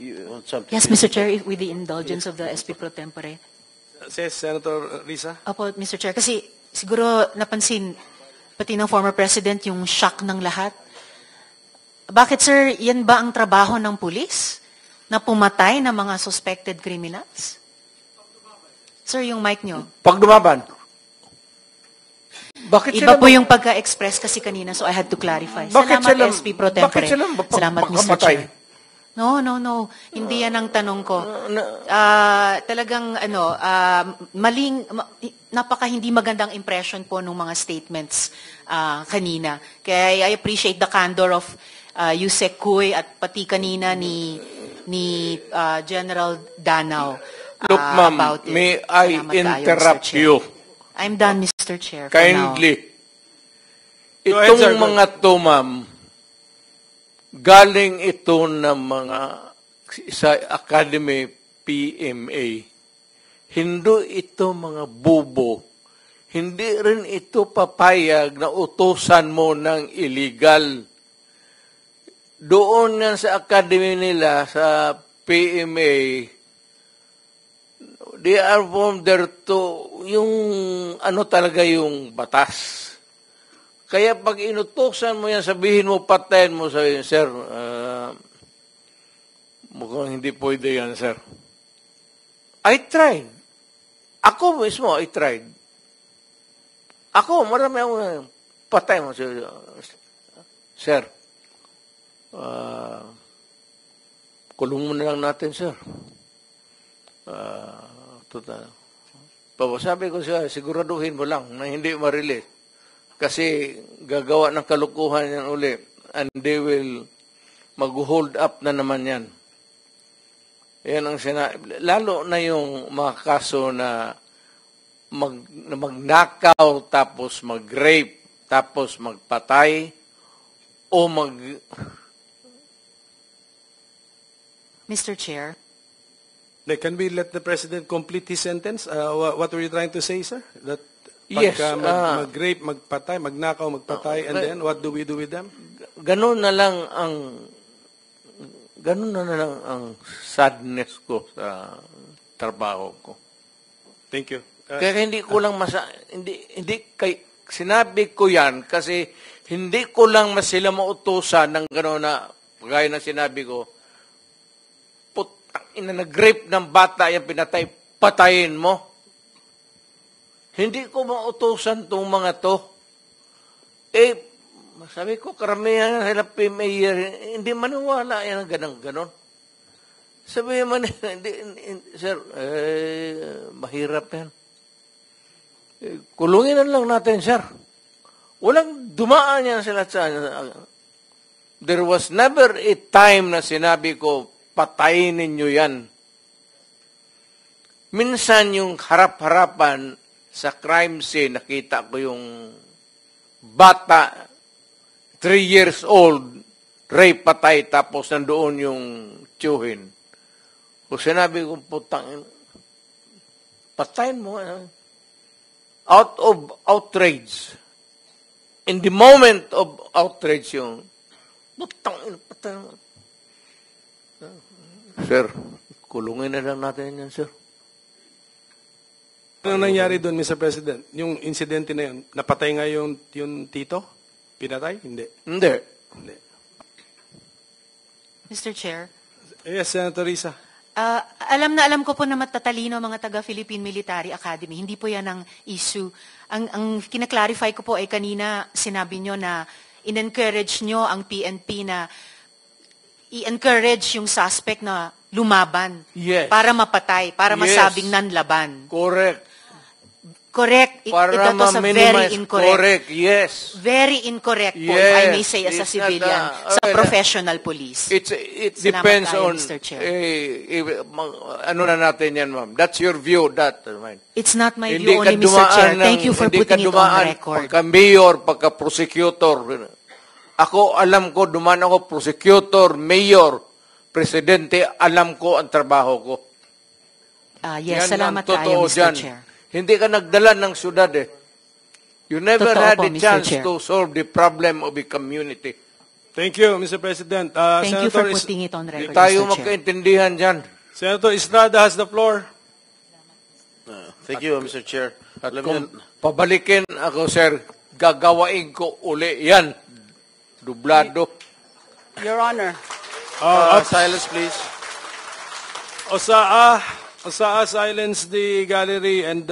you want something? Yes, Mr. Chair, with the indulgence of the SP Pro Tempore. Says Senator Risa. Opo, Mr. Chair, kasi siguro napansin, pati ng former president, yung shock ng lahat. Bakit, sir, yan ba ang trabaho ng pulis? Na pumatay ng mga suspected criminals? Sir, yung mic nyo. Pag dumaban. Bakit Iba sila po yung pagka-express kasi kanina, so I had to clarify. Bakit Salamat, sila- SP Pro Tempore. bakit sila Salamat, Mr. makamatay? Chair. No. Hindi yan ang tanong ko. Talagang, napaka hindi magandang impression po ng mga statements kanina. Kaya I appreciate the candor of Yusek Kuy at pati kanina ni General Danao. Look, ma'am, about it. may I Salamat kayo, interrupt Mr. Chair. you? I'm done, Mr. Chair. for Kindly. Go ahead, sir. Itong mga to, ma'am, galing ito ng mga sa Academy PMA. Hindi ito mga bubo. Hindi rin ito papayag na utusan mo ng illegal. Doon yan sa Academy nila, sa PMA, they are from there to, yung ano talaga yung batas. Kaya pag inutusan mo yan, sabihin mo, patayin mo, sabihin, sir, mukhang hindi pwede yan, sir. I tried. Ako mismo, I tried. Ako, marami akong patay mo, sir. Kulong mo na lang natin, sir. Total. Sabi ko siya, siguraduhin mo lang na hindi ma-release. Kasi gagawa ng kalukuhan yan uli. And they will mag-hold up na naman yan. Yan ang lalo na yung mga kaso na magnakaw, tapos mag-rape, tapos magpatay, o Mr. Chair. Can we let the President complete his sentence? What were you trying to say, sir? That Yes, pagka mag-rape, magpatay, magnakaw, magpatay, and then what do we do with them? Ganun na lang ang sadness ko sa trabaho ko. Thank you. Kaya hindi ko lang sinabi ko yan kasi hindi ko lang sila mautusan ng gano'n na gaya na sinabi ko, putang ina, nag-rape ng bata yung pinatay, patayin mo. Hindi ko mautusan itong mga to. Sabi ko, karamihan sila PMA, hindi maniwala yan ang ganon. Sabi man, sir, mahirap yan. Kulungin na lang natin, sir. Walang dumaan yan sila sa... There was never a time na sinabi ko, patayin ninyo yan. Minsan yung harap-harapan sa crime scene, nakita ko yung bata, 3 years old, rape, patay, tapos nandoon yung tiyuhin. O sinabi ko, putang, patayin mo. Out of outrage. In the moment of outrage yung, putang, patayin mo. Sir, kulungin na lang natin yan, sir. Ano nangyari doon, Mr. President? Yung insidente na yun, napatay nga yung tito? Pinatay? Hindi. Hindi. Mr. Chair. Yes, Senator Risa. Alam na alam ko po na matatalino mga taga-Philippine Military Academy. Hindi po yan ang issue. Ang kinaklarify ko po ay kanina sinabi nyo na in-encourage nyo ang PNP na i-encourage yung suspect na lumaban. Yes. Para mapatay, para masabing nanlaban. Correct. Correct. Para That was a very incorrect. Correct, yes. Very incorrect po, Yes. if I may say, as a It's civilian, not sa professional police. It Salamat depends tayo, on, Mr. Chair. ano na natin yan, ma'am. That's your view, that. It's not my view only, Mr. Chair. Thank you for putting it on record. Pagka-mayor, pagka-prosecutor. Ako, alam ko, dumaan ako, prosecutor, mayor, presidente, alam ko ang trabaho ko. Yes, Yan salamat ang totoo tayo, Mr. dyan. Chair. Hindi ka nagdala ng syudad eh. You never Totoo had po, a Mr. chance Chair. to solve the problem of a community. Thank you, Mr. President. Thank you for Senator putting it on Hindi record, tayo Mr. Chair. magkaintindihan dyan. Senator Estrada has the floor. Thank you, Mr. Chair. At Let kung me- pabalikin ako, sir, gagawain ko uli yan. Dublado. Your Honor, silence, please. Osaa, silence the gallery and